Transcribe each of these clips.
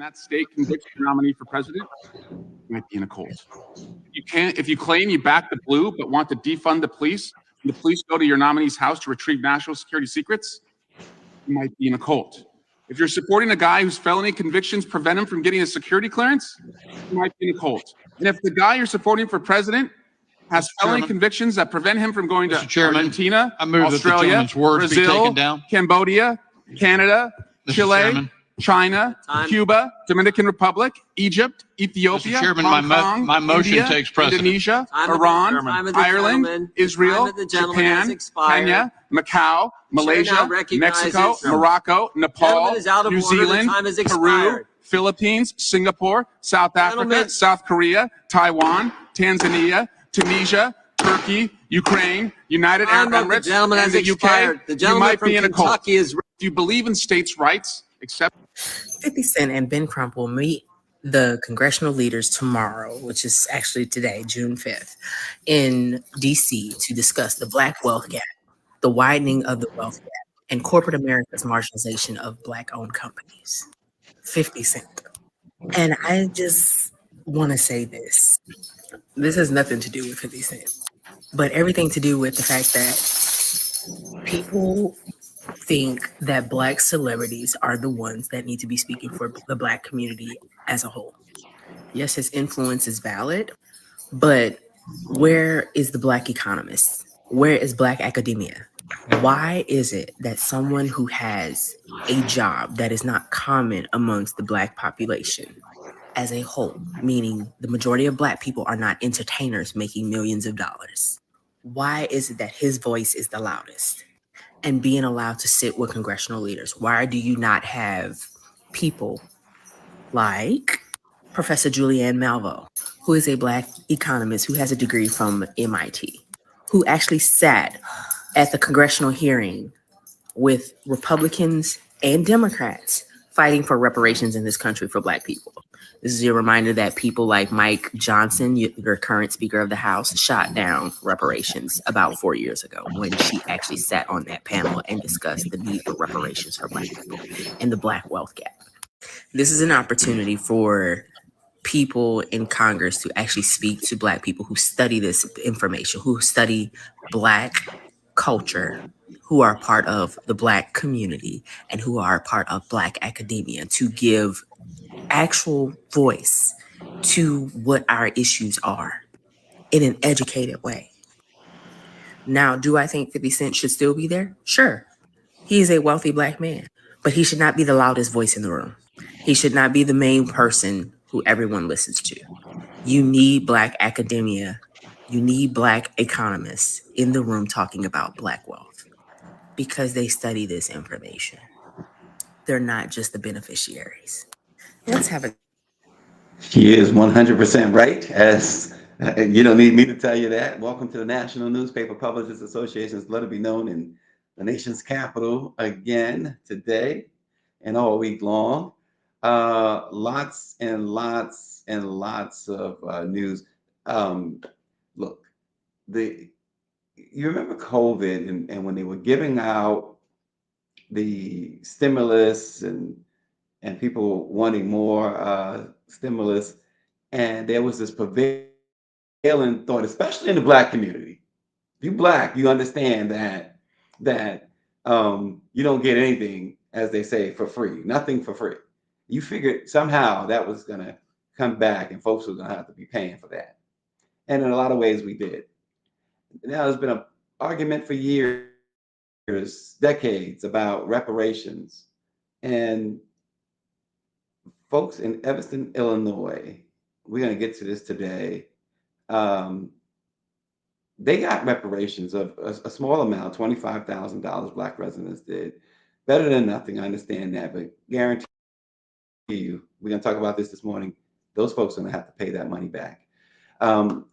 that state convicts your nominee for president, you might be in a cult. If you claim you back the blue but want to defund the police, and the police go to your nominee's house to retrieve national security secrets, you might be in a cult. If you're supporting a guy whose felony convictions prevent him from getting a security clearance, you might be in a cult. And if the guy you're supporting for president has felony convictions that prevent him from going to Argentina, Australia, Brazil, Cambodia, Canada, Chile, China, Cuba, Dominican Republic, Egypt, Ethiopia, Hong Kong, my motion India, takes precedent. Indonesia, Iran, Ireland, Israel, Japan, Kenya, Macau, Malaysia, Mexico, Morocco, Nepal, New Zealand, Peru, Philippines, Singapore, South Africa, South Korea, Taiwan, Tanzania, Tunisia, Turkey, Ukraine, United Arab Emirates, and the UK, you might be in a cult. If you believe in states' rights, except 50 Cent and Ben Crump will meet the congressional leaders tomorrow, which is actually today, June 5th, in D.C. to discuss the Black wealth gap, the widening of the wealth gap, and corporate America's marginalization of Black-owned companies. 50 Cent. And I just want to say this. This has nothing to do with 50 Cent, but everything to do with the fact that people think that Black celebrities are the ones that need to be speaking for the Black community as a whole. Yes, his influence is valid, but where is the Black economist? Where is Black academia? Why is it that someone who has a job that is not common amongst the Black population as a whole, meaning the majority of Black people are not entertainers making millions of dollars, why is it that his voice is the loudest and being allowed to sit with congressional leaders? Why do you not have people like Professor Julianne Malveaux, who is a Black economist who has a degree from MIT, who actually sat at the congressional hearing with Republicans and Democrats fighting for reparations in this country for Black people? This is your reminder that people like Mike Johnson, your current Speaker of the House, shot down reparations about 4 years ago when she actually sat on that panel and discussed the need for reparations for Black people and the Black wealth gap. This is an opportunity for people in Congress to actually speak to Black people who study this information, who study Black culture, who are part of the Black community, and who are part of Black academia, to give actual voice to what our issues are in an educated way. Now, do I think 50 Cent should still be there? Sure. He is a wealthy Black man, but he should not be the loudest voice in the room. He should not be the main person who everyone listens to. You need Black academia. You need Black economists in the room talking about Black wealth because they study this information. They're not just the beneficiaries. Let's have a... She is 100% right, as you don't need me to tell you that. Welcome to the National Newspaper Publishers Association's Let It Be Known in the nation's capital again today and all week long. Lots and lots and lots of news. Look, you remember COVID and when they were giving out the stimulus and people wanting more stimulus, and there was this prevailing thought, especially in the Black community. If you're Black, you understand that you don't get anything, as they say, for free. Nothing for free. You figured somehow that was going to come back and folks were going to have to be paying for that. And in a lot of ways we did. Now there's been an argument for years, decades, about reparations. And folks in Evanston, Illinois, we're going to get to this today. They got reparations of a small amount, $25,000. Black residents did. Better than nothing, I understand that, but guarantee you, we're going to talk about this morning, those folks are going to have to pay that money back.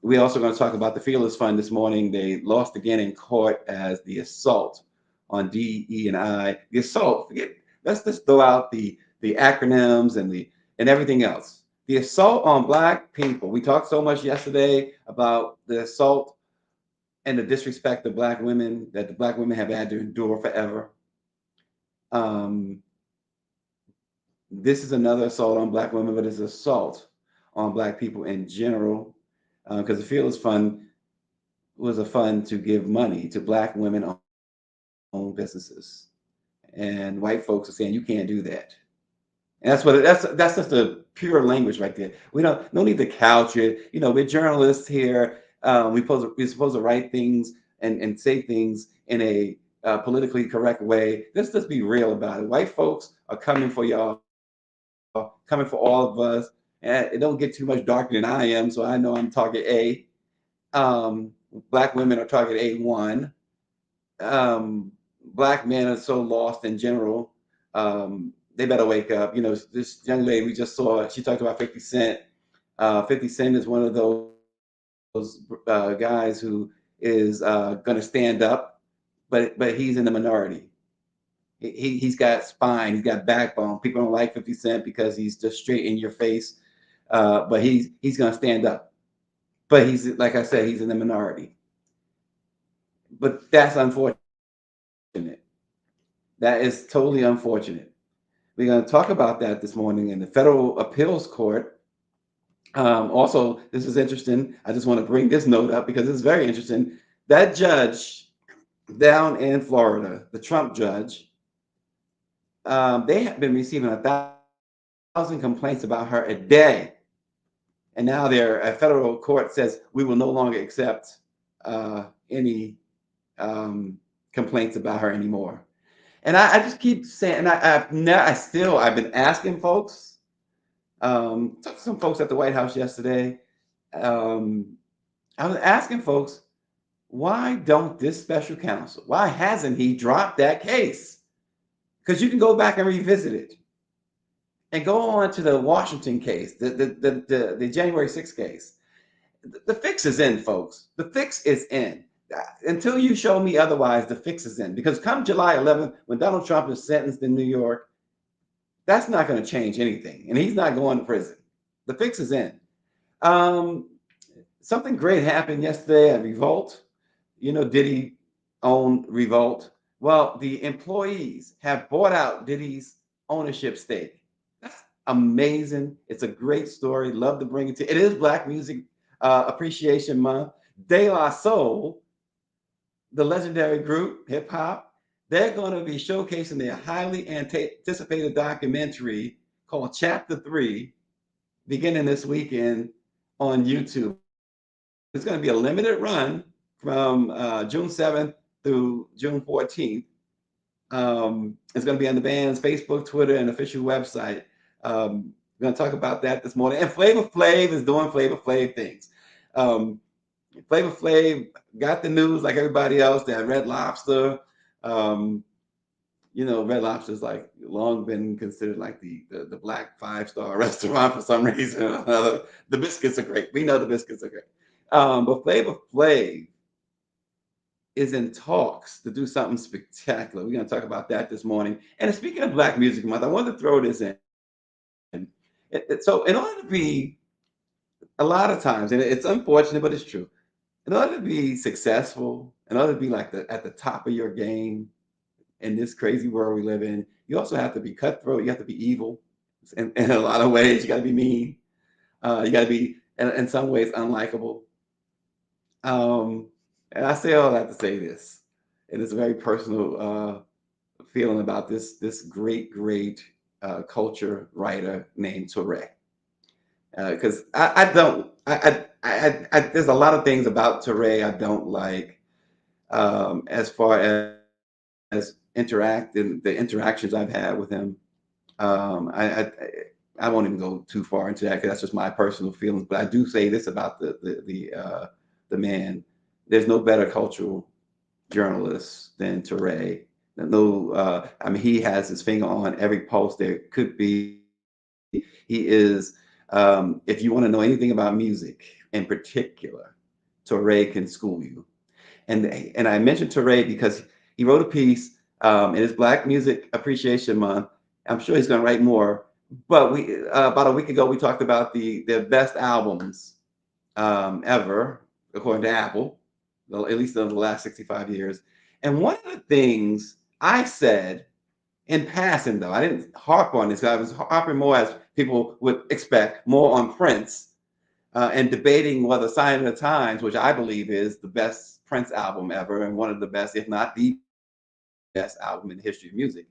We're also going to talk about the Fearless Fund this morning. They lost again in court as the assault on DE&I. The assault, let's just throw out the acronyms and everything else. The assault on Black people. We talked so much yesterday about the assault and the disrespect of Black women that the Black women have had to endure forever. this is another assault on Black women, but it's assault on Black people in general, because the Fearless Fund was a fund to give money to Black women owned businesses, and white folks are saying you can't do that. And that's just the pure language right there. We don't no need to couch it. We're journalists here. We're supposed to write things and say things in a politically correct way. Let's just be real about it. White folks are coming for y'all, coming for all of us. And it don't get too much darker than I am, so I know I'm target A. Black women are target A1. Black men are so lost in general. They better wake up. This young lady we just saw, she talked about 50 Cent. 50 Cent is one of those guys who is going to stand up, but he's in the minority. He's got spine, he's got backbone. People don't like 50 Cent because he's just straight in your face, but he's going to stand up. But he's, like I said, he's in the minority. But that's unfortunate. That is totally unfortunate. We're going to talk about that this morning in the Federal Appeals Court. Also, this is interesting. I just want to bring this note up because it's very interesting. That judge down in Florida, the Trump judge, they have been receiving 1,000 complaints about her a day. And now a federal court says we will no longer accept any complaints about her anymore. And I just keep saying, and I've been asking folks, talked to some folks at the White House yesterday. I was asking folks, why don't this special counsel, why hasn't he dropped that case? Because you can go back and revisit it and go on to the Washington case, the January 6th case. The fix is in, folks. The fix is in. Until you show me otherwise, the fix is in. Because come July 11th, when Donald Trump is sentenced in New York, that's not going to change anything. And he's not going to prison. The fix is in. Something great happened yesterday at Revolt. Diddy owned Revolt. Well, the employees have bought out Diddy's ownership stake. That's amazing. It's a great story. Love to bring it to. It is Black Music Appreciation Month. De La Soul, the legendary group, hip hop, they're going to be showcasing their highly anticipated documentary called Chapter 3, beginning this weekend on YouTube. It's going to be a limited run from June 7th through June 14th. It's going to be on the band's Facebook, Twitter, and official website. We're going to talk about that this morning. And Flavor Flav is doing Flavor Flav things. Flavor Flav got the news like everybody else that Red Lobster, Red Lobster's like long been considered like the Black 5-star restaurant for some reason or another. The biscuits are great. We know the biscuits are great. But Flavor Flav is in talks to do something spectacular. We're going to talk about that this morning. And speaking of Black Music Month, I wanted to throw this in. So in order to be, a lot of times, and it's unfortunate, but it's true, in order to be successful, in order to be like at the top of your game in this crazy world we live in, you also have to be cutthroat. You have to be evil in a lot of ways. You got to be mean. You got to be, in some ways, unlikable. And I say all that to say this, and it's a very personal feeling about this great culture writer named Touré. Because there's a lot of things about Touré I don't like, as far as the interactions I've had with him. I won't even go too far into that because that's just my personal feelings. But I do say this about the man: there's no better cultural journalist than Touré. He has his finger on every pulse there could be. He is. If you want to know anything about music in particular, Touré can school you. And I mentioned Touré because he wrote a piece in his Black Music Appreciation Month. I'm sure he's going to write more. But we about a week ago we talked about the best albums ever, according to Apple, at least in the last 65 years. And one of the things I said In passing, though, I didn't harp on this. I was harping more, as people would expect, more on Prince, and debating whether Sign of the Times, which I believe is the best Prince album ever and one of the best, if not the best album in the history of music,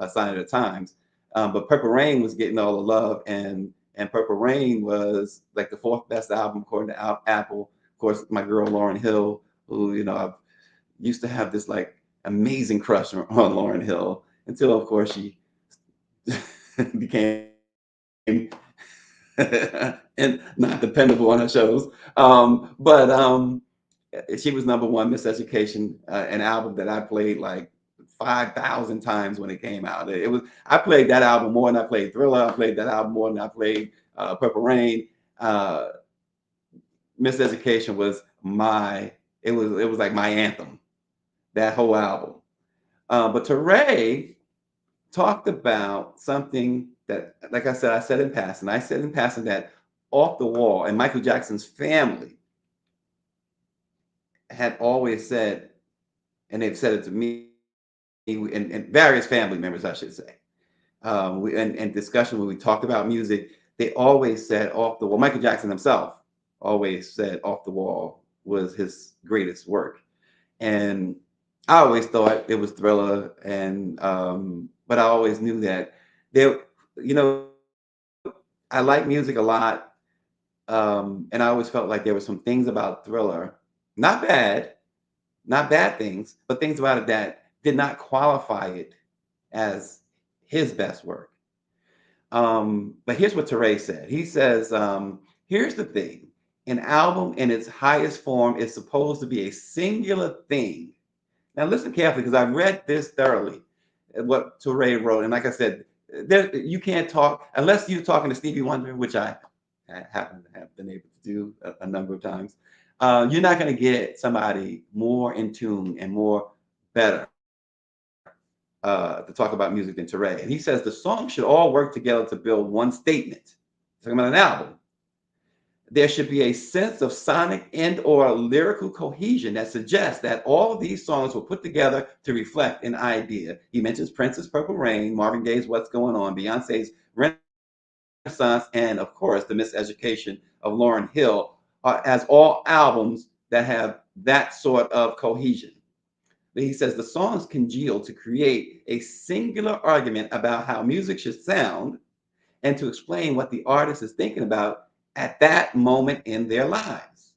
Sign of the Times. But Purple Rain was getting all the love, and Purple Rain was like the fourth best album according to Apple. Of course, my girl Lauryn Hill, who I used to have this like amazing crush on Lauryn Hill until, of course, she became and not dependable on her shows. But she was number one, Miseducation, an album that I played like 5,000 times when it came out. I played that album more than I played Thriller. I played that album more than I played Purple Rain. Miseducation was it was like my anthem, that whole album. But Teray talked about something that, like I said in passing. I said in passing that Off the Wall and Michael Jackson's family had always said, and they've said it to me, and various family members, I should say, and discussion when we talked about music, they always said Off the Wall. Michael Jackson himself always said Off the Wall was his greatest work. And I always thought it was Thriller, and but I always knew that there, you know, I like music a lot, and I always felt like there were some things about Thriller, not bad, not bad things, but things about it that did not qualify it as his best work. But here's what Teray said. He says, here's the thing. An album in its highest form is supposed to be a singular thing. Now listen carefully, because I read this thoroughly, what Teray wrote. And like I said, you can't talk, unless you're talking to Stevie Wonder, which I happen to have been able to do a number of times. You're not going to get somebody more in tune and more better to talk about music than Teray. And he says the songs should all work together to build one statement. Talking about an album. There should be a sense of sonic and or lyrical cohesion that suggests that all of these songs were put together to reflect an idea. He mentions Prince's Purple Rain, Marvin Gaye's What's Going On, Beyonce's Renaissance, and of course, the Miseducation of Lauryn Hill, as all albums that have that sort of cohesion. He says the songs congeal to create a singular argument about how music should sound and to explain what the artist is thinking about at that moment in their lives.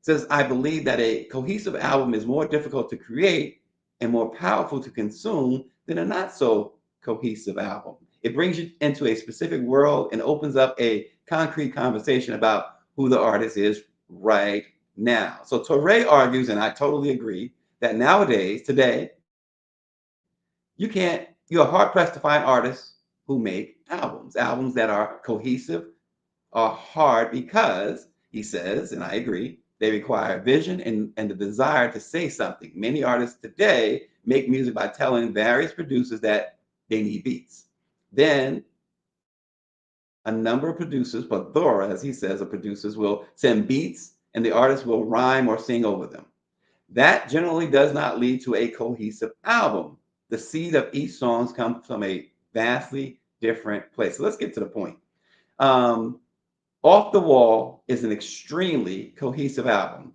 It says, I believe that a cohesive album is more difficult to create and more powerful to consume than a not so cohesive album. It brings you into a specific world and opens up a concrete conversation about who the artist is right now. So Teray argues, and I totally agree, that nowadays, today, you're hard pressed to find artists who make albums that are cohesive, are hard because, he says, and I agree, they require vision and the desire to say something. Many artists today make music by telling various producers that they need beats. Then a number of producers, plethora, as he says, of producers will send beats and the artist will rhyme or sing over them. That generally does not lead to a cohesive album. The seed of each song comes from a vastly different place. So let's get to the point. Off the Wall is an extremely cohesive album.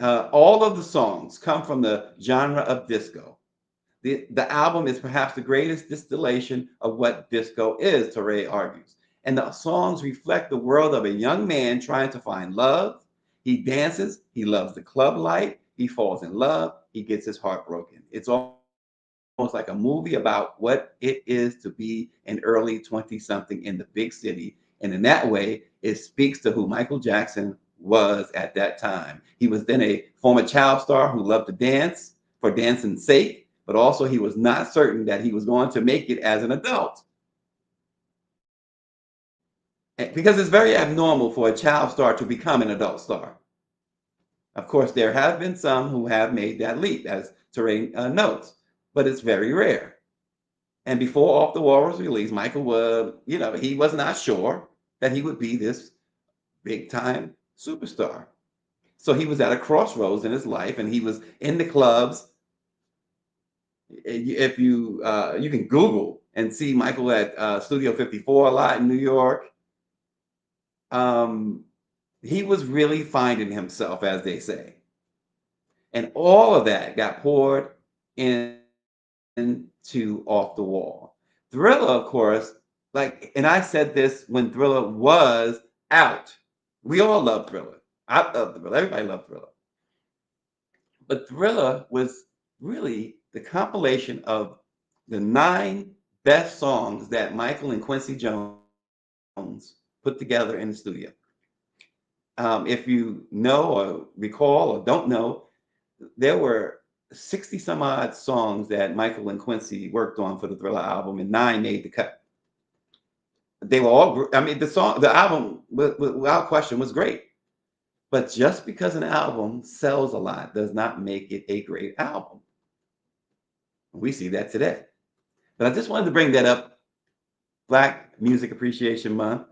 All of the songs come from the genre of disco. The album is perhaps the greatest distillation of what disco is, Teray argues. And the songs reflect the world of a young man trying to find love. He dances, he loves the club life, he falls in love, he gets his heart broken. It's almost like a movie about what it is to be an early 20-something in the big city. And in that way, it speaks to who Michael Jackson was at that time. He was then a former child star who loved to dance for dancing's sake, but also he was not certain that he was going to make it as an adult. Because it's very abnormal for a child star to become an adult star. Of course, there have been some who have made that leap, as Teray notes, but it's very rare. And before Off the Wall was released, Michael was, he was not sure that he would be this big time superstar. So he was at a crossroads in his life, and he was in the clubs If you you can Google and see Michael at Studio 54 a lot in New York. He was really finding himself, as they say. And all of that got poured into Off the Wall. Thriller, of course, like, and I said this when Thriller was out. We all love Thriller. I love Thriller. Everybody loved Thriller. But Thriller was really the compilation of the 9 best songs that Michael and Quincy Jones put together in the studio. If you know or recall or don't know, there were 60 some odd songs that Michael and Quincy worked on for the Thriller album, and 9 made the cut. They were all, I mean, the album, without question, was great. But just because an album sells a lot does not make it a great album. We see that today. But I just wanted to bring that up. Black Music Appreciation Month.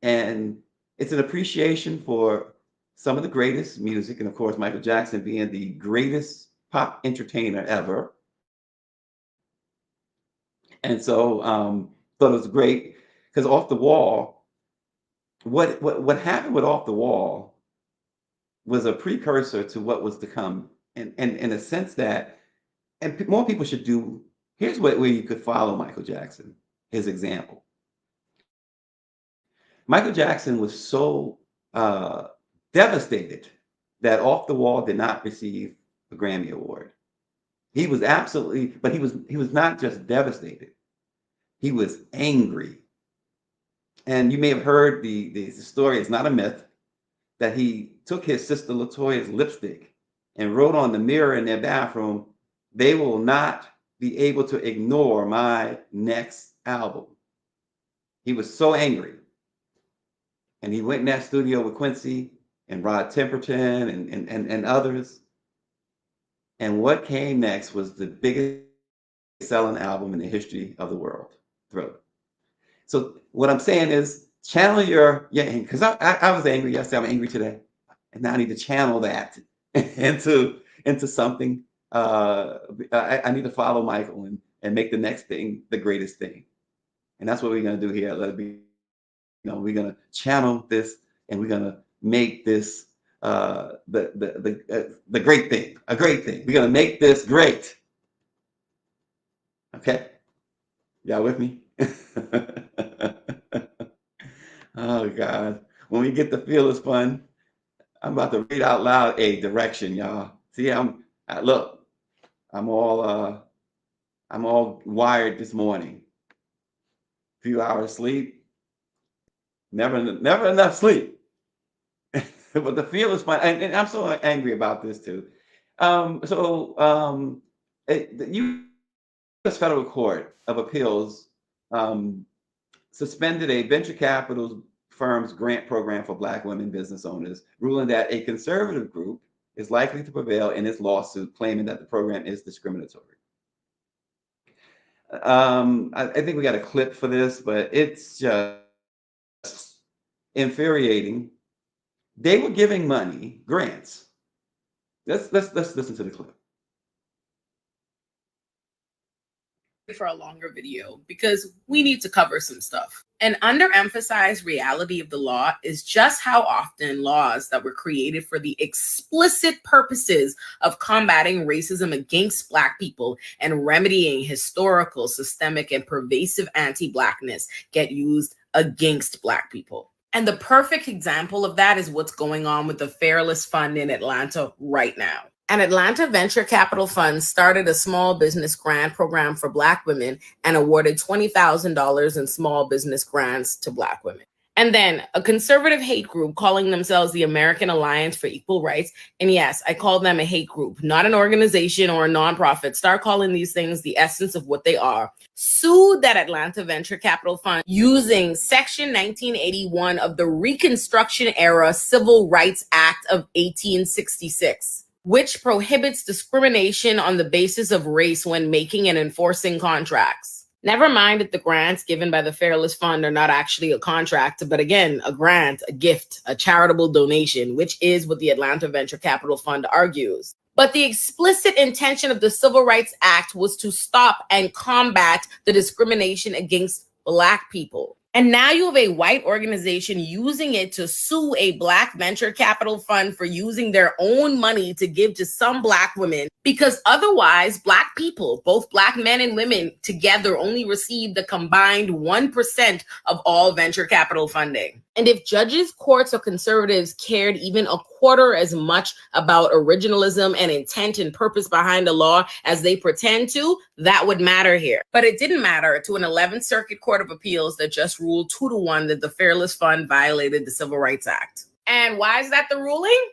And it's an appreciation for some of the greatest music. And of course, Michael Jackson being the greatest pop entertainer ever. And so thought it was great because Off the Wall, what happened with Off the Wall was a precursor to what was to come. And in a sense that, and more people should do, here's where you could follow Michael Jackson, his example. Michael Jackson was so devastated that Off the Wall did not receive a Grammy Award. He was absolutely, but he was not just devastated. He was angry. And you may have heard the story, it's not a myth, that he took his sister LaToya's lipstick and wrote on the mirror in their bathroom, "They will not be able to ignore my next album." He was so angry. And he went in that studio with Quincy and Rod Temperton and others. And what came next was the biggest selling album in the history of the world, Thriller. So what I'm saying is channel your anger, because I was angry yesterday, I'm angry today. And now I need to channel that into something. I need to follow Michael and make the next thing the greatest thing. And that's what we're going to do here. Let it be. We're gonna channel this, and we're gonna make this the great thing, a great thing. We're gonna make this great. Okay, y'all with me? Oh God, when we get the Fearless Fund, I'm about to read out loud a direction, y'all. See, I'm all wired this morning. Few hours sleep. Never enough sleep. But the feel is fine. And I'm so angry about this too. The U.S. Federal Court of Appeals suspended a venture capital firm's grant program for Black women business owners, ruling that a conservative group is likely to prevail in its lawsuit, claiming that the program is discriminatory. I think we got a clip for this, but it's just infuriating. They were giving money, grants. Let's listen to the clip. For a longer video because we need to cover some stuff. An underemphasized reality of the law is just how often laws that were created for the explicit purposes of combating racism against Black people and remedying historical, systemic, and pervasive anti-Blackness get used against Black people. And the perfect example of that is what's going on with the Fearless Fund in Atlanta right now. An Atlanta venture capital fund started a small business grant program for Black women and awarded $20,000 in small business grants to Black women. And then a conservative hate group calling themselves the American Alliance for Equal Rights. And yes, I call them a hate group, not an organization or a nonprofit. Start calling these things the essence of what they are. Sued that Atlanta venture capital fund using Section 1981 of the Reconstruction Era Civil Rights Act of 1866. Which prohibits discrimination on the basis of race when making and enforcing contracts. Never mind that the grants given by the Fearless Fund are not actually a contract, but again, a grant, a gift, a charitable donation, which is what the Atlanta Venture Capital Fund argues. But the explicit intention of the Civil Rights Act was to stop and combat the discrimination against Black people. And now you have a white organization using it to sue a Black venture capital fund for using their own money to give to some Black women, because otherwise Black people, both Black men and women together, only receive the combined 1% of all venture capital funding. And if judges, courts, or conservatives cared even a quarter as much about originalism and intent and purpose behind the law as they pretend to, that would matter here. But it didn't matter to an 11th Circuit Court of Appeals that just ruled 2-1 that the Fairless Fund violated the Civil Rights Act. And why is that the ruling?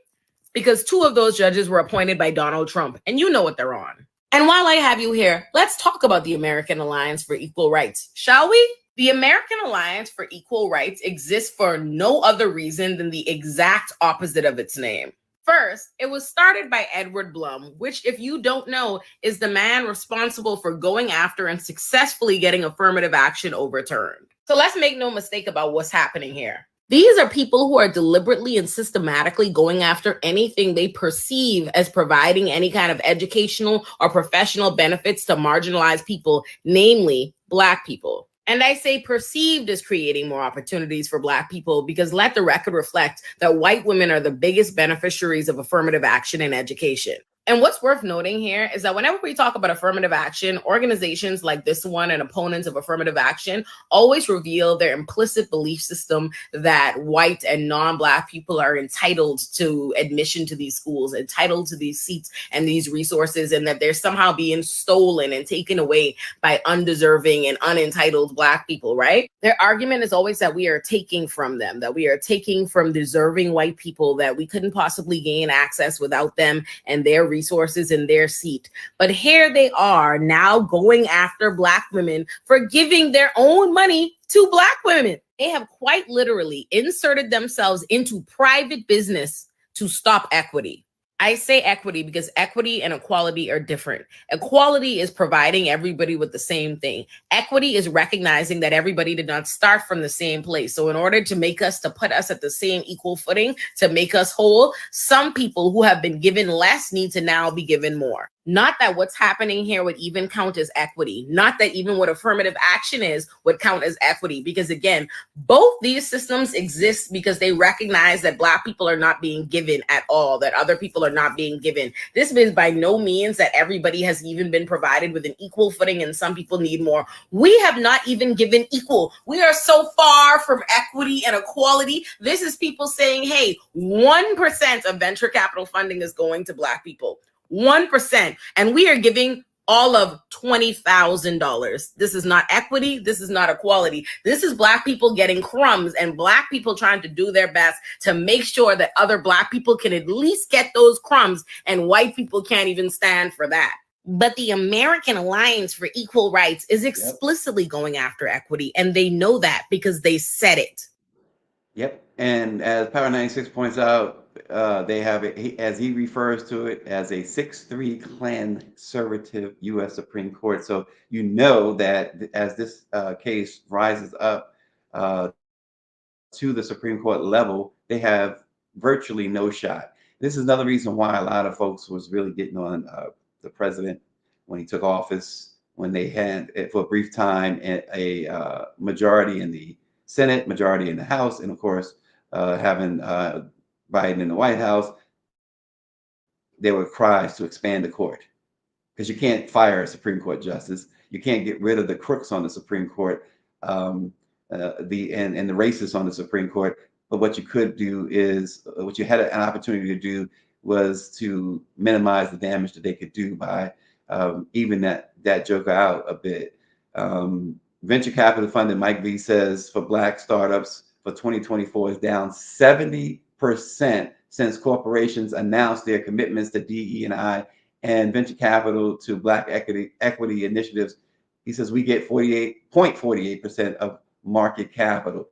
Because 2 of those judges were appointed by Donald Trump, and you know what they're on. And while I have you here, let's talk about the American Alliance for Equal Rights, shall we? The American Alliance for Equal Rights exists for no other reason than the exact opposite of its name. First, it was started by Edward Blum, which, if you don't know, is the man responsible for going after and successfully getting affirmative action overturned. So let's make no mistake about what's happening here. These are people who are deliberately and systematically going after anything they perceive as providing any kind of educational or professional benefits to marginalized people, namely Black people. And I say perceived as creating more opportunities for Black people because let the record reflect that white women are the biggest beneficiaries of affirmative action in education. And what's worth noting here is that whenever we talk about affirmative action, organizations like this one and opponents of affirmative action always reveal their implicit belief system that white and non-Black people are entitled to admission to these schools, entitled to these seats and these resources, and that they're somehow being stolen and taken away by undeserving and unentitled Black people, right? Their argument is always that we are taking from them, that we are taking from deserving white people, that we couldn't possibly gain access without them and their resources in their seat. But here they are now going after Black women for giving their own money to Black women. They have quite literally inserted themselves into private business to stop equity. I say equity because equity and equality are different. Equality is providing everybody with the same thing. Equity is recognizing that everybody did not start from the same place. So in order to put us at the same equal footing, to make us whole, some people who have been given less need to now be given more. Not that what's happening here would even count as equity. Not that even what affirmative action is would count as equity. Because again, both these systems exist because they recognize that Black people are not being given at all, that other people are not being given. This means by no means that everybody has even been provided with an equal footing and some people need more. We have not even given equal. We are so far from equity and equality. This is people saying, hey, 1% of venture capital funding is going to Black people. 1%. And we are giving all of $20,000. This is not equity. This is not equality. This is Black people getting crumbs and Black people trying to do their best to make sure that other Black people can at least get those crumbs, and white people can't even stand for that. But the American Alliance for Equal Rights is explicitly going after equity, and they know that because they said it. Yep. And as Power 96 points out, they have it, as he refers to it, as a 6-3 conservative U.S. Supreme Court. So you know that as this case rises up to the Supreme Court level, they have virtually no shot. This is another reason why a lot of folks was really getting on the president when he took office, when they had, for a brief time, a majority in the Senate, majority in the House, and of course, having Biden in the White House. There were cries to expand the court because you can't fire a Supreme Court justice. You can't get rid of the crooks on the Supreme Court, and the racists on the Supreme Court. But what you could do is, what you had an opportunity to do was to minimize the damage that they could do by even that joke out a bit. Venture capital funding, Mike V says, for Black startups for 2024 is down 70% since corporations announced their commitments to DE&I and venture capital to Black equity initiatives. He says we get 48.48% of market capital.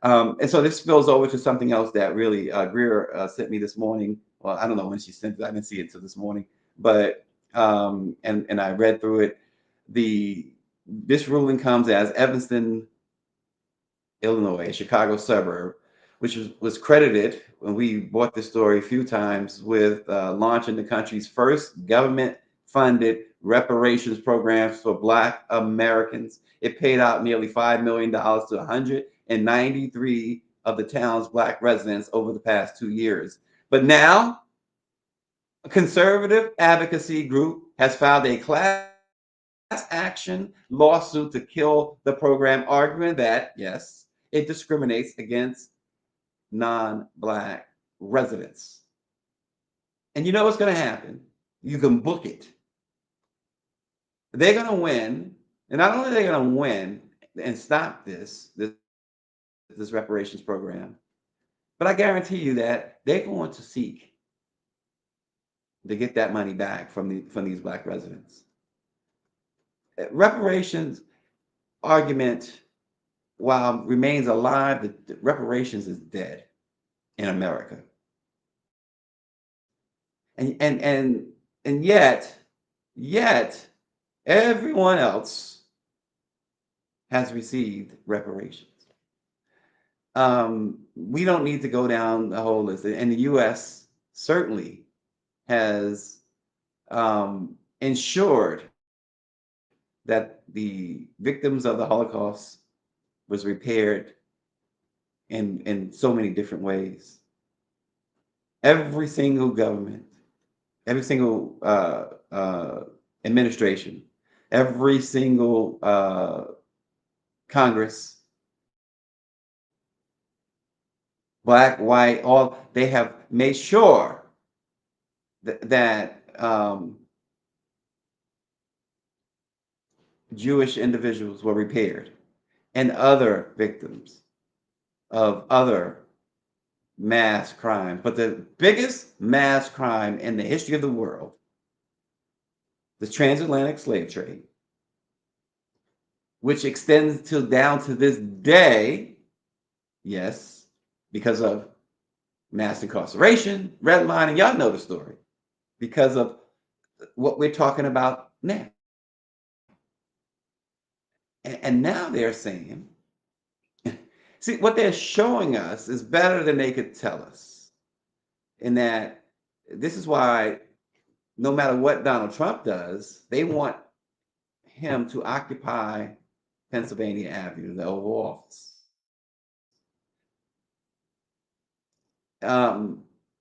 And so this spills over to something else that really Greer sent me this morning. Well, I don't know when she sent it. I didn't see it until this morning, but and I read through it. This ruling comes as Evanston, Illinois, a Chicago suburb, which was credited when we bought this story a few times with launching the country's first government-funded reparations programs for Black Americans. It paid out nearly $5 million to 193 of the town's Black residents over the past 2 years. But now, a conservative advocacy group has filed a class action lawsuit to kill the program, arguing that, yes, it discriminates against non-Black residents. And you know what's going to happen? You can book it. They're going to win. And not only are they going to win and stop this reparations program, but I guarantee you that they're going to seek to get that money back from these Black residents. Reparations argument, while remains alive, the reparations is dead in America. And yet everyone else has received reparations. We don't need to go down the whole list. And the U.S. certainly has ensured that the victims of the Holocaust was repaired in so many different ways. Every single government, every single administration, every single Congress, Black, white, all, they have made sure that Jewish individuals were repaired and other victims of other mass crime. But the biggest mass crime in the history of the world, the transatlantic slave trade, which extends down to this day, yes, because of mass incarceration, redlining, y'all know the story, because of what we're talking about now. And now they're saying, see, what they're showing us is better than they could tell us. In that, this is why no matter what Donald Trump does, they want him to occupy Pennsylvania Avenue, the Oval Office.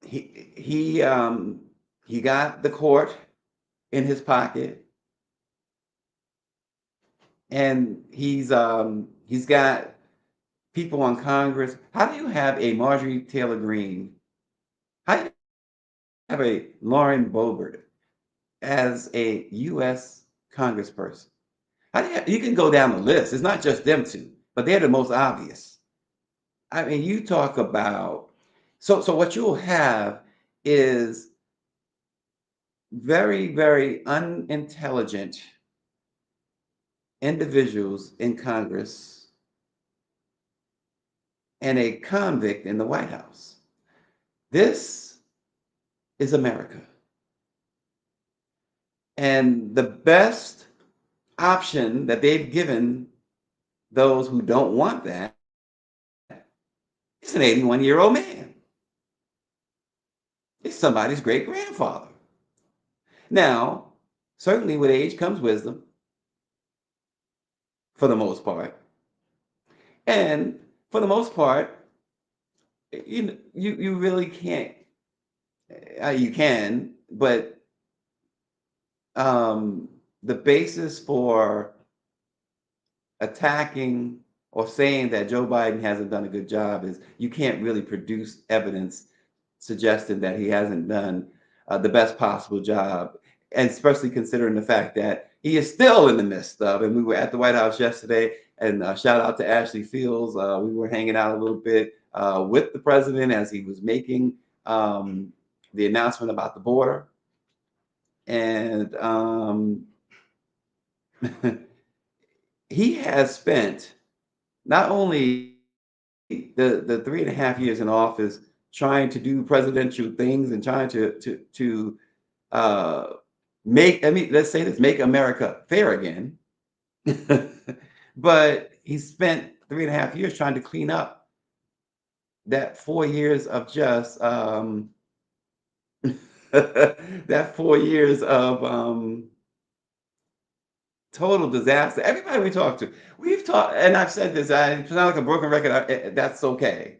He got the court in his pocket. And he's got people on Congress. How do you have a Marjorie Taylor Greene? How do you have a Lauren Boebert as a U.S. Congressperson? How do you can go down the list. It's not just them two, but they're the most obvious. I mean, you talk about so what you'll have is very, very unintelligent individuals in Congress and a convict in the White House. This is America. And the best option that they've given those who don't want that is an 81-year-old man. It's somebody's great grandfather. Now, certainly with age comes wisdom, for the most part. And for the most part, you really can't, you can, but the basis for attacking or saying that Joe Biden hasn't done a good job is you can't really produce evidence suggesting that he hasn't done the best possible job, and especially considering the fact that he is still in the midst of, and we were at the White House yesterday, and shout out to Ashley Fields. We were hanging out a little bit with the president as he was making the announcement about the border. And he has spent not only the 3.5 years in office trying to do presidential things and trying to make, I mean, let's say this, make America fair again. But he spent 3.5 years trying to clean up that 4 years of just that 4 years of total disaster. Everybody we talk to, we've talked, and I've said this, I it's not like a broken record, that's okay.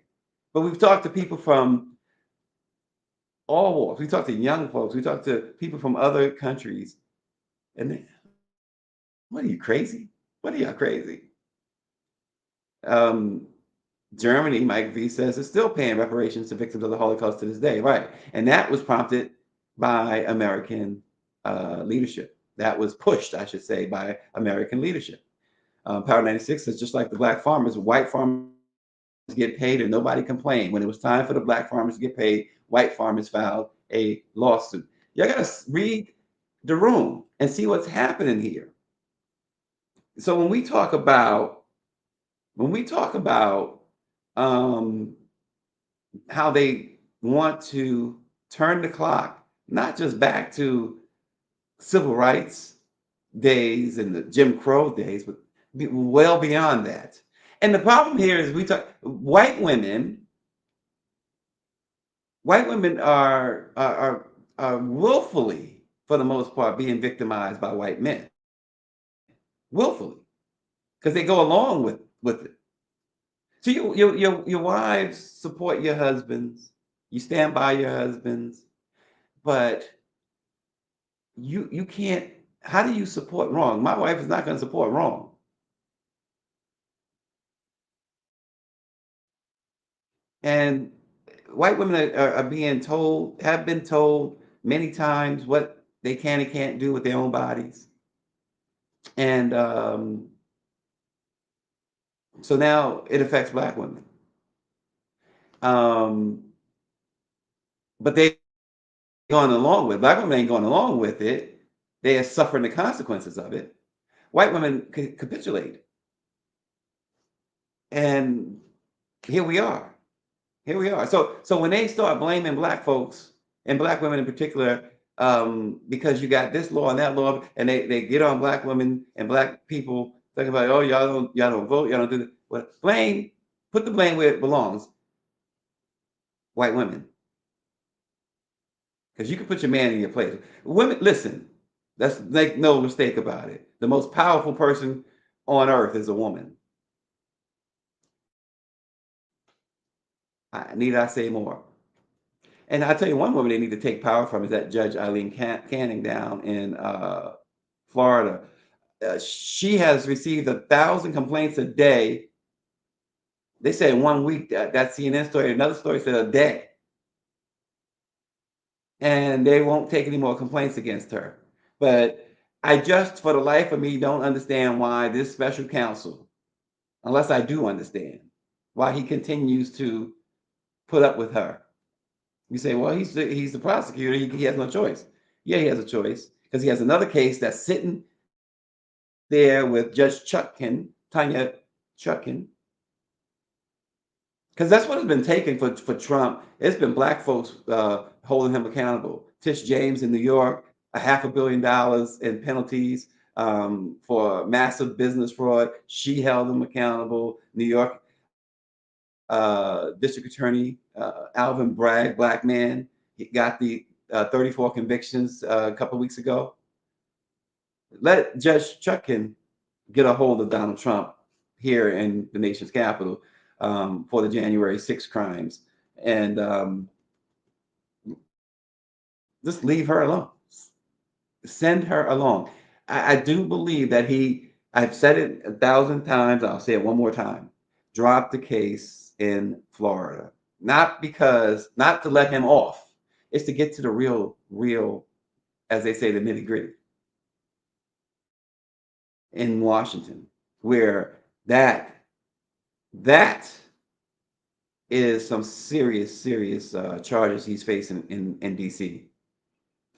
But we've talked to people from all walks. We talked to young folks, we talked to people from other countries, and they, what are you crazy? What are y'all crazy? Um, Germany, Mike V says, is still paying reparations to victims of the Holocaust to this day, right? And that was prompted by American leadership. That was pushed, I should say, by American leadership. Power 96 says, just like the black farmers, white farmers get paid and nobody complained. When it was time for the black farmers to get paid, white farmers filed a lawsuit. Y'all got to read the room and see what's happening here. So when we talk about um, how they want to turn the clock, not just back to civil rights days and the Jim Crow days, but well beyond that. And the problem here is we talk white women are willfully, for the most part, being victimized by white men. Willfully. Because they go along with it. So your wives support your husbands, you stand by your husbands, but you can't. How do you support wrong? My wife is not going to support wrong. And white women are being told, have been told many times what they can and can't do with their own bodies. And so now it affects black women. Um, but they going along with black women ain't going along with it. They are suffering the consequences of it. White women capitulate, and here we are. Here we are. So when they start blaming black folks and black women in particular, because you got this law and that law, and they get on black women and black people talking about, oh, y'all don't vote, y'all don't do that. Well, put the blame where it belongs. White women. Because you can put your man in your place. Women, listen, let's make no mistake about it. The most powerful person on earth is a woman. Need I say more? And I tell you, one woman they need to take power from is that Judge Aileen Cannon down in Florida. She has received 1,000 complaints a day. They said in 1 week, that CNN story, another story said a day. And they won't take any more complaints against her. But I just, for the life of me, don't understand why this special counsel, unless I do understand, why he continues to put up with her. You say, well, he's the prosecutor. He has no choice. Yeah, he has a choice because he has another case that's sitting there with Judge Tanya Chutkin. Because that's what has been taken for Trump. It's been black folks holding him accountable. Tish James in New York, $500 million in penalties for massive business fraud. She held him accountable. New York District Attorney Alvin Bragg, black man, he got the 34 convictions a couple of weeks ago. Let Judge Chutkin get a hold of Donald Trump here in the nation's capital for the January 6 crimes, and just leave her alone. Send her along. I do believe that I've said it 1,000 times, I'll say it one more time, drop the case in Florida. Not to let him off. It's to get to the real, as they say, the nitty gritty in Washington, where that is some serious charges he's facing in DC.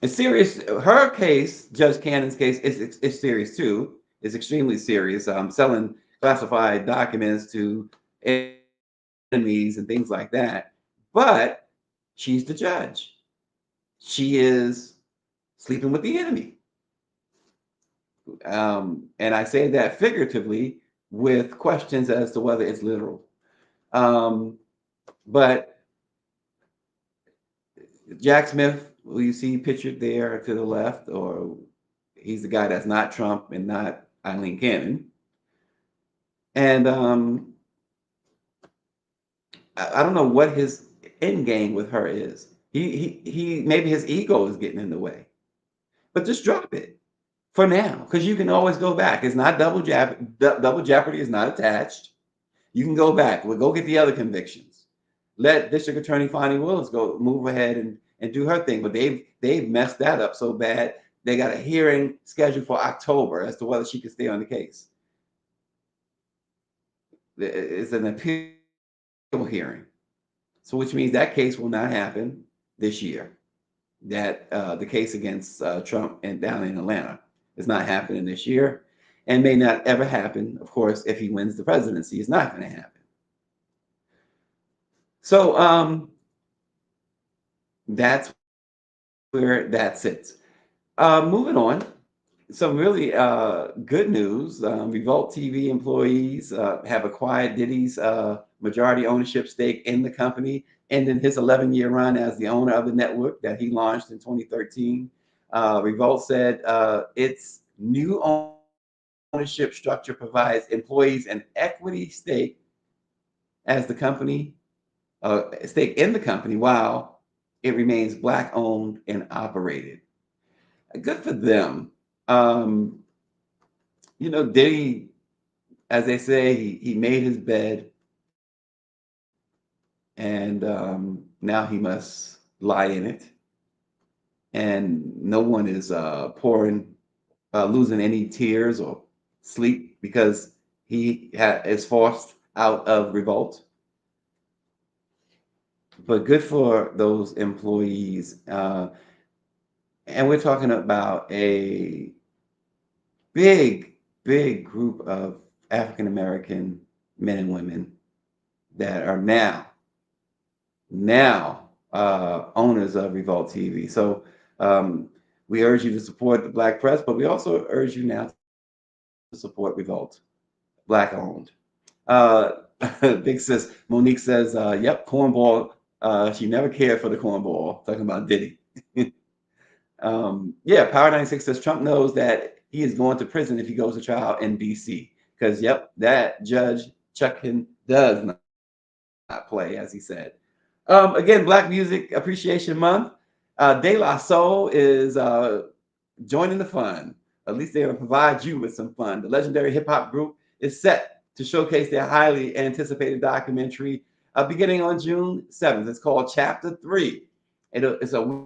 It's serious. Her case, Judge Cannon's case, is serious too. It's extremely serious. Selling classified documents to enemies and things like that. But she's the judge. She is sleeping with the enemy. And I say that figuratively with questions as to whether it's literal. But Jack Smith, who you see pictured there to the left, or he's the guy that's not Trump and not Aileen Cannon. And I don't know what his end game with her is. He maybe his ego is getting in the way. But just drop it for now, because you can always go back. It's not double double jeopardy is not attached. You can go back. We'll go get the other convictions. Let District Attorney Fonnie Willis go move ahead and do her thing. But they've messed that up so bad. They got a hearing scheduled for October as to whether she can stay on the case. It's an appeal hearing. So which means that case will not happen this year. That the case against Trump and down in Atlanta is not happening this year, and may not ever happen. Of course, if he wins the presidency, it's not going to happen. So that's where that sits. Moving on, some really good news. Revolt TV employees have acquired Diddy's majority ownership stake in the company, ending his 11-year run as the owner of the network that he launched in 2013. Revolt said its new ownership structure provides employees an equity stake as the company, stake in the company, while it remains Black owned and operated. Good for them. Diddy, as they say, he made his bed, and now he must lie in it. And no one is losing any tears or sleep because he is forced out of Revolt. But good for those employees. And we're talking about a big group of African American men and women that are now owners of Revolt TV. So we urge you to support the Black press, but we also urge you now to support Revolt, Black owned. Big sis Monique says, "Yep, cornball. She never cared for the cornball." Talking about Diddy. Power 96 says Trump knows that he is going to prison if he goes to trial in DC, because that Judge Chuckin does not play, as he said. Again, Black Music Appreciation Month. De La Soul is joining the fun. At least they're going to provide you with some fun. The legendary hip hop group is set to showcase their highly anticipated documentary beginning on June 7th. It's called Chapter 3. It's a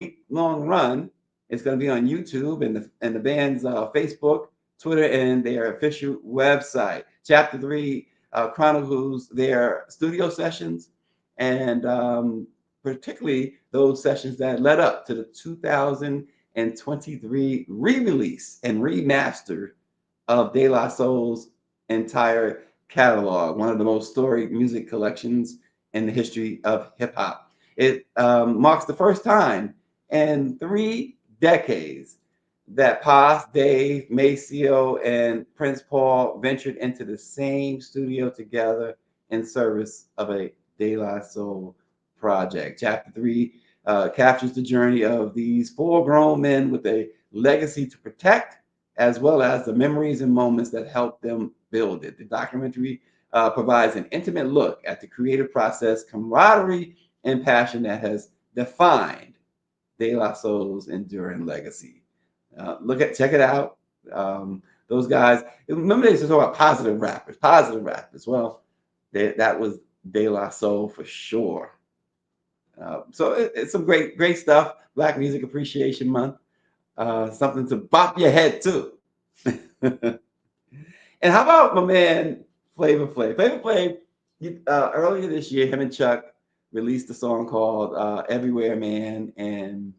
week-long run. It's going to be on YouTube and the band's Facebook, Twitter, and their official website. Chapter 3 chronicles their studio sessions, and particularly those sessions that led up to the 2023 re-release and remaster of De La Soul's entire catalog, one of the most storied music collections in the history of hip hop. It marks the first time in 3 decades that Paz, Dave, Maceo, and Prince Paul ventured into the same studio together in service of a De La Soul project. Chapter 3 captures the journey of these 4 grown men with a legacy to protect, as well as the memories and moments that helped them build it. The documentary provides an intimate look at the creative process, camaraderie, and passion that has defined De La Soul's enduring legacy. Check it out. Those guys, remember they used to talk about positive rappers. Well, that was De La Soul for sure. So it's some great stuff. Black Music Appreciation Month. Something to bop your head to. And how about my man Flavor Flav? Flavor Flav, earlier this year, him and Chuck released a song called "Everywhere Man," and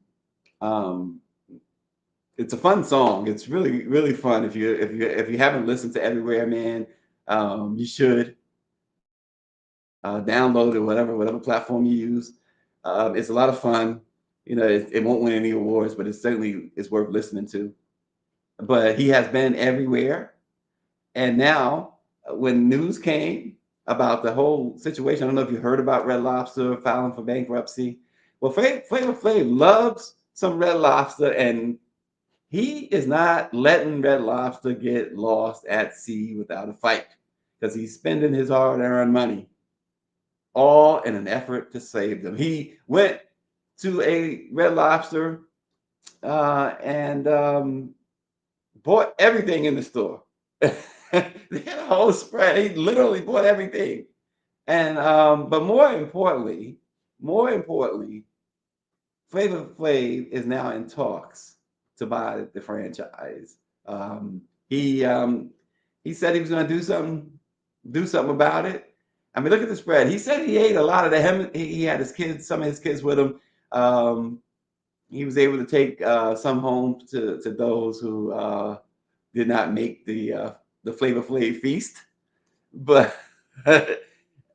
it's a fun song. It's really fun. If you haven't listened to "Everywhere Man," you should download it, whatever platform you use. It's a lot of fun. It won't win any awards, but it certainly is worth listening to. But he has been everywhere, and now when news came about the whole situation. I don't know if you heard about Red Lobster filing for bankruptcy. Well, Flavor Flav loves some Red Lobster, and he is not letting Red Lobster get lost at sea without a fight, because he's spending his hard-earned money all in an effort to save them. He went to a Red Lobster and bought everything in the store. They had a whole spread. He literally bought everything. And but more importantly, Flavor Flav is now in talks to buy the franchise. He said he was going to do something about it. I mean, look at the spread. He said he ate a lot of the him. He had his kids, some of his kids with him. He was able to take some home to those who did not make the Flavor Flav feast, but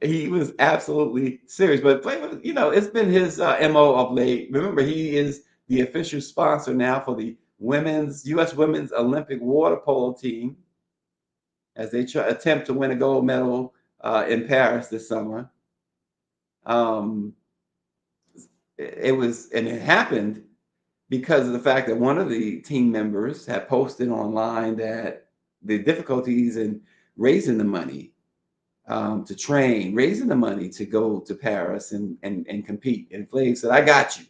he was absolutely serious. But Flavor, it's been his MO of late. Remember, he is the official sponsor now for the U.S. Women's Olympic water polo team as they attempt to win a gold medal in Paris this summer. It happened because of the fact that one of the team members had posted online that the difficulties in raising the money to train, raising the money to go to Paris and compete. And Flav said, "I got you.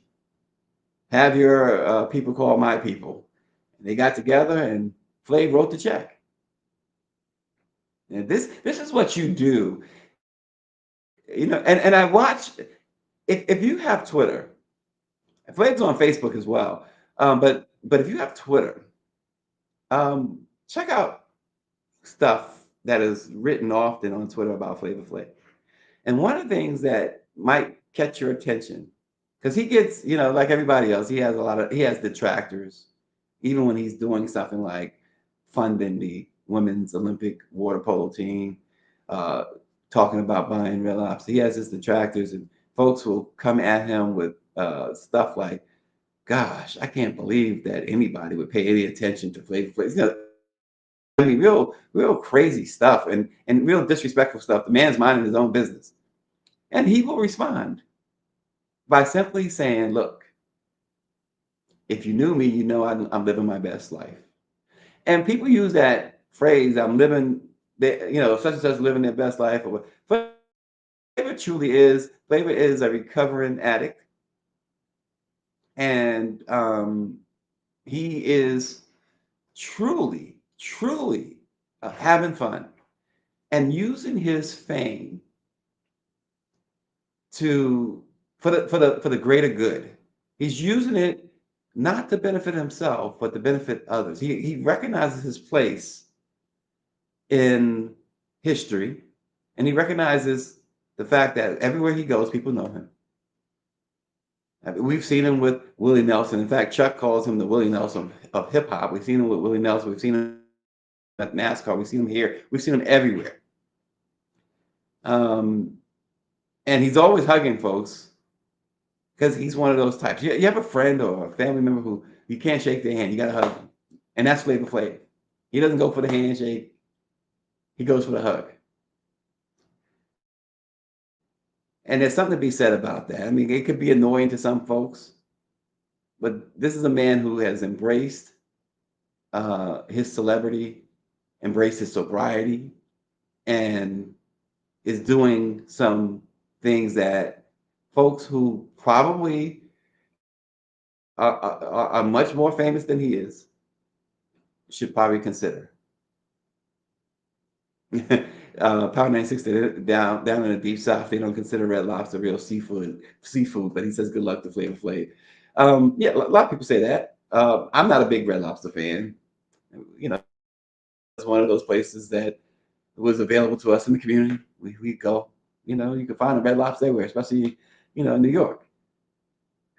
Have your people call my people." And they got together, and Flav wrote the check. And this is what you do, And I watched. If you have Twitter, Flav's on Facebook as well. But if you have Twitter, check out stuff that is written often on Twitter about Flavor Flav. And one of the things that might catch your attention, because he gets, like everybody else, he has detractors, even when he's doing something like funding the women's Olympic water polo team, talking about buying Red Lobster. He has his detractors, and folks will come at him with stuff like, "Gosh, I can't believe that anybody would pay any attention to Flavor Flav." I mean, real crazy stuff and real disrespectful stuff. The man's minding his own business. And he will respond by simply saying, "Look, if you knew me, you know I'm living my best life." And people use that phrase, "I'm living, such and such living their best life." Or what. Flavor is a recovering addict. And he is truly having fun and using his fame for the greater good. He's using it not to benefit himself, but to benefit others. He recognizes his place in history, and he recognizes the fact that everywhere he goes, people know him. I mean, we've seen him with Willie Nelson. In fact, Chuck calls him the Willie Nelson of hip hop. We've seen him with Willie Nelson. We've seen him at NASCAR. We've seen him here. We've seen him everywhere. And he's always hugging folks because he's one of those types. You have a friend or a family member who you can't shake their hand. You got to hug them. And that's Flavor Flav. He doesn't go for the handshake. He goes for the hug. And there's something to be said about that. I mean, it could be annoying to some folks, but this is a man who has embraced his celebrity, embraced his sobriety, and is doing some things that folks who probably are much more famous than he is should probably consider. Power 96 down in the deep south, they don't consider Red Lobster real seafood, but he says good luck to Flavor Flav. Yeah, a lot of people say that. I'm not a big Red Lobster fan. It's one of those places that was available to us in the community. We go, you can find a Red Lobster everywhere, especially, in New York.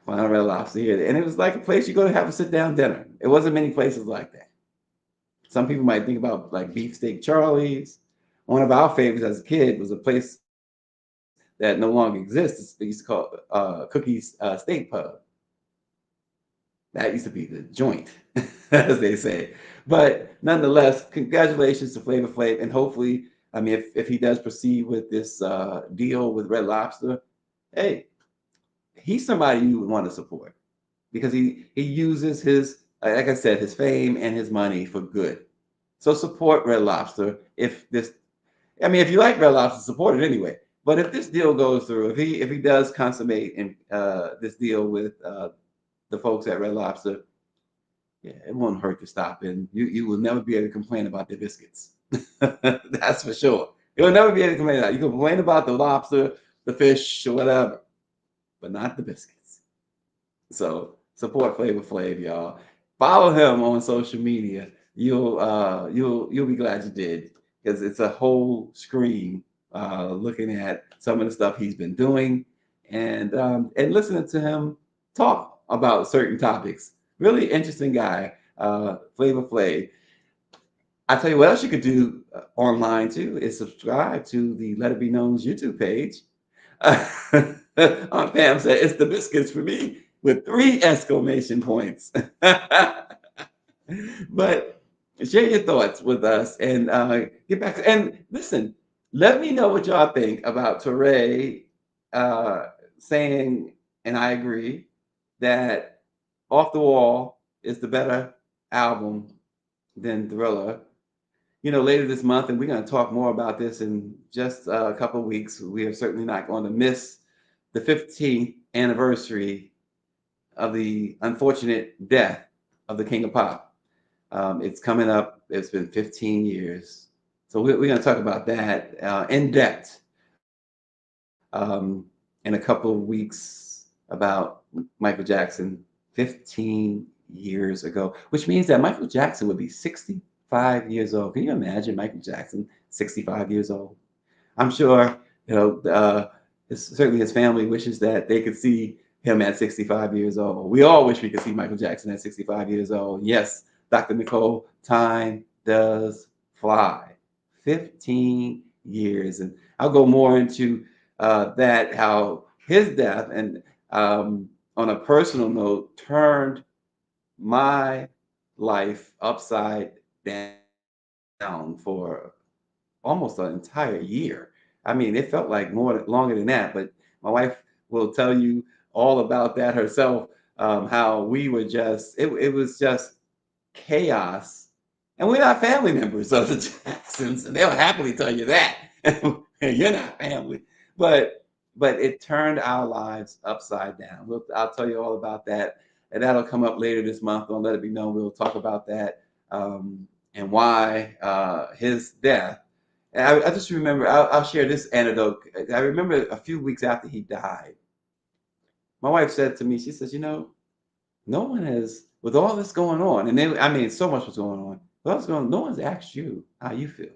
Find a Red Lobster here. And it was like a place you go to have a sit-down dinner. It wasn't many places like that. Some people might think about like Beefsteak Charlie's. One of our favorites as a kid was a place that no longer exists. They used to call it Cookies Steak Pub. That used to be the joint, as they say. But nonetheless, congratulations to Flavor Flav, and hopefully I mean, if he does proceed with this deal with Red Lobster, hey, he's somebody you would want to support because he uses his, like I said, his fame and his money for good. So support Red Lobster. If you like Red Lobster, support it anyway. But if this deal goes through, if he does consummate in this deal with the folks at Red Lobster, yeah, it won't hurt to stop in. You will never be able to complain about the biscuits. That's for sure. You'll never be able to complain about it. You can complain about the lobster, the fish, or whatever, but not the biscuits. So support Flavor Flav, y'all. Follow him on social media. You'll be glad you did, because it's a whole screen looking at some of the stuff he's been doing and listening to him talk about certain topics. Really interesting guy, Flavor Flav. I tell you what else you could do online too is subscribe to the Let It Be Known's YouTube page. Aunt Pam said it's the biscuits for me with 3 exclamation points. But share your thoughts with us and get back and listen. Let me know what y'all think about Touré saying, and I agree, that Off the Wall is the better album than Thriller. Later this month, and we're going to talk more about this in just a couple of weeks. We are certainly not going to miss the 15th anniversary of the unfortunate death of the King of Pop. It's coming up. It's been 15 years. So we're going to talk about that in depth in a couple of weeks about Michael Jackson 15 years ago, which means that Michael Jackson would be 65 years old. Can you imagine Michael Jackson, 65 years old? I'm sure, certainly his family wishes that they could see him at 65 years old. We all wish we could see Michael Jackson at 65 years old. Yes, Dr. Nicole, time does fly. 15 years. And I'll go more into that, how his death and on a personal note turned my life upside down for almost an entire year. I mean, it felt like longer than that, but my wife will tell you all about that herself. How we were just, it was just chaos. And we're not family members of the Jacksons, and they'll happily tell you that. You're not family. But it turned our lives upside down. I'll tell you all about that. And that'll come up later this month. Don't Let It Be Known. We'll talk about that and why his death. And I just remember, I'll share this anecdote. I remember a few weeks after he died, my wife said to me, she says, no one has, with all this going on, and then, I mean, so much was going on. No one's asked you how you feel.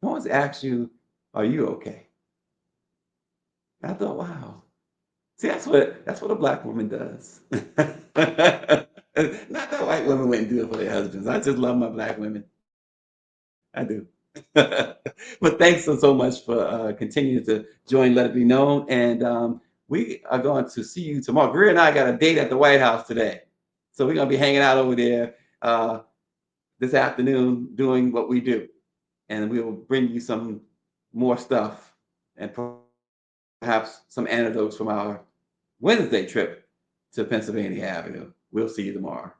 No one's asked you, are you okay? And I thought, wow. See, that's what a Black woman does. Not that white women wouldn't do it for their husbands. I just love my Black women. I do. But thanks so much for continuing to join Let It Be Known. And we are going to see you tomorrow. Greer and I got a date at the White House today. So we're going to be hanging out over there this afternoon doing what we do. And we will bring you some more stuff and perhaps some anecdotes from our Wednesday trip to Pennsylvania Avenue. We'll see you tomorrow.